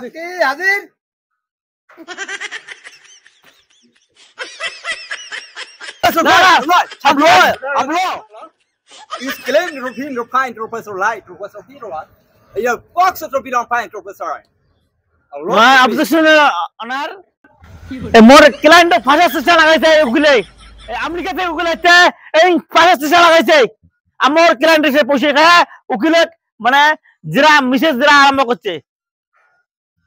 হাজির Is claim Rupin Rupine Professor Light Professor Piroan. A box of Rupin Pine Professor. My objection honor মোর client ফাঁসা চেষ্টা লাগাইছে উকিলে আমেরিকাতে উকিলাইতে এই ফাঁসা চেষ্টা লাগাইছে আমার ক্লায়েন্ট এসে পয়সা খায় উকিলে মানে জিরা মিসেস জিরা আরম্ভ করছে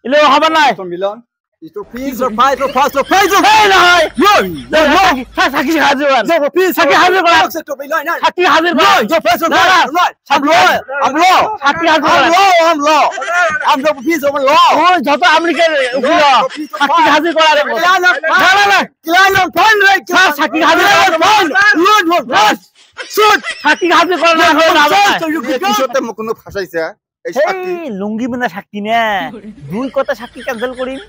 ইলে হবে না মিলন It's Rupin or Pine Professor Pine. এই না হয় সাকি হাজির করেন সাকি হাজির করেন সাকি হাজির করেন Professor I'm law সাকি হাজির করেন I'm the piece of law. ওই যত আমেরিকার উকিল সাকি হাজির করার Client Pine right. সাকি হাজির করেন Shoot. সাকি হাজির করেন So you can shoot them কোনো ফাঁসাইছে এই লুঙ্গি বিনা সাক্ষী না দুই কথা সাক্ষী ক্যান্সেল করিম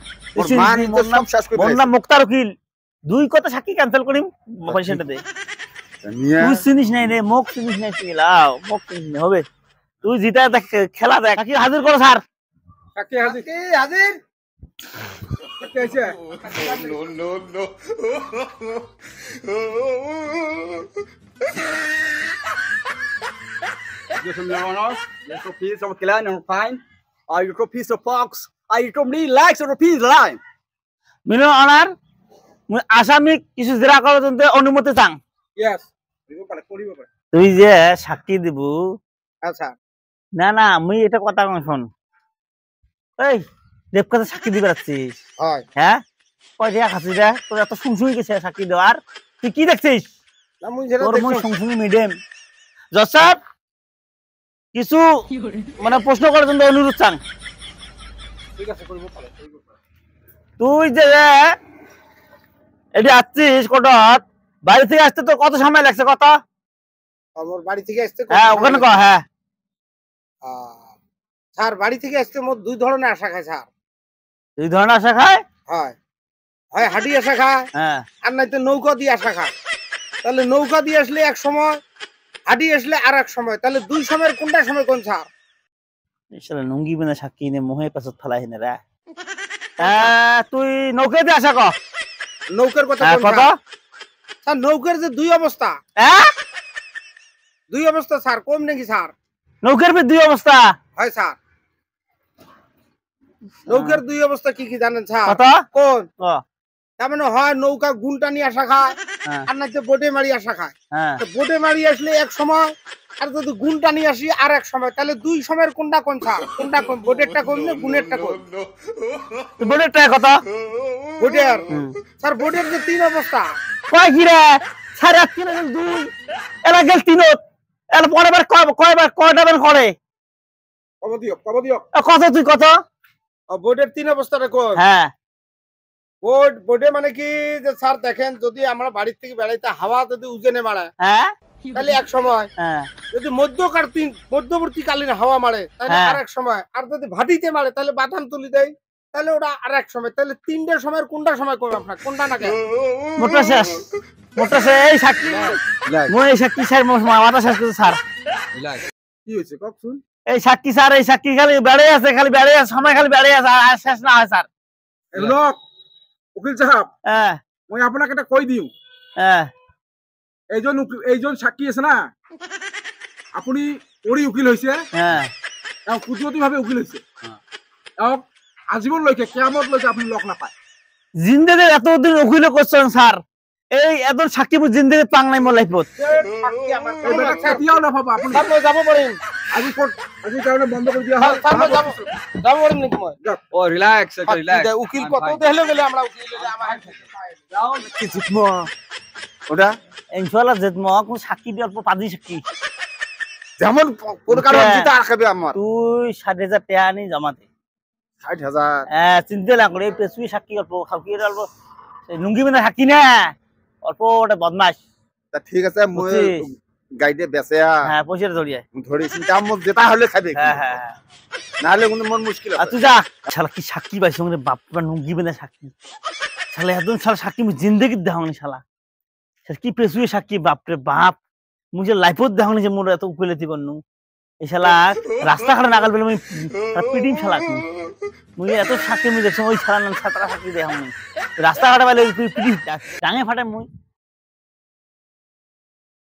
মোর নাম মুক্তার উকিল দুই কথা সাক্ষী ক্যান্সেল করিম পয়সাটা দে তুই চিনিস নাই রে মোক চিনিস নাই তুই লাও মোক চিনিস না হবে তুই জিতা দেখ খেলা দেখ সাক্ষী হাজির করো স্যার সাক্ষী হাজির कैसे no Yes, Your Honor. Yes, a piece of client and fine. You a piece of fox. You a me likes a piece line. মিনো অনার মুই আসামি কিছু জিরা করার জন্য অনুমতি চাং Yes. তুই যে সাক্ষী দিব আচ্ছা না না মুই এটা কথা কই শুন এই দেব কথা সাক্ষী দিবে রাখছিস হয় হ্যাঁ কয় দিয়া খাচ্ছিস রে তোর এত শুনশুই গেছে সাক্ষী দেওয়ার তুই কি দেখছিস না মুই যেটা তোর মুই শুনশুই মিডিয়াম জসাব কিছু মানে প্রশ্ন করার জন্য অনুরোধ চাং ঠিক আছে করব পারে তুই যে এটি আসছিস কোটত বাড়ি থেকে আসতে তো কত সময় লাগছে কত আমার বাড়ি থেকে আসতে হ্যাঁ ওখানে কো হ্যাঁ স্যার বাড়ি থেকে আসতে মোট দুই ধরনের আশা খায় স্যার দুই ধরনের আশা খায় হয় হয় হাডি আশা খায় হ্যাঁ আর নয়তো নৌকা দিয়ে আশা খায় তাহলে নৌকা দিয়ে আসলে এক সময় হাডি আসলে আর এক সময় তাহলে দুই সময়ের কোনটা সময় কোন স্যার ইনশাআল্লাহ লুঙ্গি বিনা সাক্ষী নে মোহে পাছত ফেলাই নে রে তুই নৌকাতে আশা ক নৌকার কথা কত স্যার নৌকার যে দুই অবস্থা হ্যাঁ দুই অবস্থা স্যার কম নাকি স্যার নৌকার দুই অবস্থা হয় স্যার নৌকার দুই অবস্থা কি কি জানেন স্যার কত কোন ক তার মানে হয় নৌকা গুনটা নিয়ে আসা খায় আর না বোটে মারি আসা খায় হ্যাঁ বোটে মারি আসলে এক সময় আর যদি গুনটা নিয়ে আসি আর এক সময় তাহলে দুই সময়ের কোনটা কোন স্যার কোনটা কোন বোটেরটা কোন না গুনেরটা কোন বোটেরটা কত বোটের স্যার বোটের যে তিন অবস্থা কয় কি রে সাড়ে আট কিলো দুই এলা গেল তিনত এলা পরে বার কয়বার কয়টা বার করে কব দিও কত তুই কত বোটের তিন অবস্থাটা কোন হ্যাঁ বোটে মানে কি যে স্যার দেখেন যদি আমরা বাড়ির থেকে বেড়াইতে হাওয়া যদি উজেনে মারে হ্যাঁ তাহলে এক সময় হ্যাঁ যদি মধ্যবর্তীকালীন হাওয়া মারে তাহলে আর এক সময় আর যদি ভাটিতে মারে তাহলে বাদাম তুলি দেয় তাহলে ওটা আর এক সময় তাহলে তিনটার সময়ের কোনটা সময় করবো আপনার কোনটা না মোটা শেষ এই সাক্ষী মই এই সাক্ষী স্যার মাথা শেষ করছে স্যার কি হয়েছে কক শুন এই সাক্ষী স্যার এই সাক্ষী খালি বেড়ে আছে সময় খালি বেড়ে আছে আর শেষ না হয় স্যার উকিল সাহেব হ্যাঁ মই আপনাকে একটা কই দিও হ্যাঁ এইজন সাক্ষী আছে না আপনি ওরই উকিল হয়েছে হ্যাঁ কুদরতি ভাবে উকিল হয়েছে আজীবন লৈকে কিয়ামত লৈকে আপনি লক না পায় জিন্দেগি এতদিন উকিল করছেন স্যার এই এত সাক্ষী মু জিন্দেগি পাং নাই মোর লাইফত কেতিয়াও না পাবা আপনি যাব পারেন আজি কারণে বন্ধ করে দিয়া হয় যাব পারেন নাকি মই ও রিল্যাক্স উকিল কত দেহলে গেলে আমরা উকিল আমার যাও কি জিতমো ওটা ইনশাআল্লাহ জিতমো কোন সাক্ষী দি অল্প পাজি সাক্ষী যেমন কোন কারণ জিতা রাখবে আমার তুই ৬০,০০০ টাকা নি জমা দে ৬০,০০০ হ্যাঁ চিন্তা না করে পেছুই সাক্ষী অল্প খাকি অল্প লুঙ্গি বিনা সাক্ষী না অল্প ওটা বদমাশ তা ঠিক আছে মই গাইডে বেচে হ্যাঁ পয়সা ধরিয়ে ধরি চিন্তা মত যেটা হলে খাবে হ্যাঁ হ্যাঁ না হলে কোন মন মুশকিল আছে তুই যা শালা কি সাক্ষী পাইছ মানে বাপরা লুঙ্গি বিনা সাক্ষী শালা একদম শালা সাক্ষী মু জিন্দেগি দেখাওনি শালা কি পেছুই সাক্ষী বাপরে বাপ মুঝে লাইফত দেখাওনি যে মোর এত উকিলতি বন্নু এই শালা রাস্তা ঘাটে নাগাল বলে পিটিম শালা মুই এত সাক্ষী মুই দেখছি ওই ছাড়া সাঁতরা সাক্ষী দেখাম রাস্তাঘাটে পাইলে টাঙে ফাটে মুই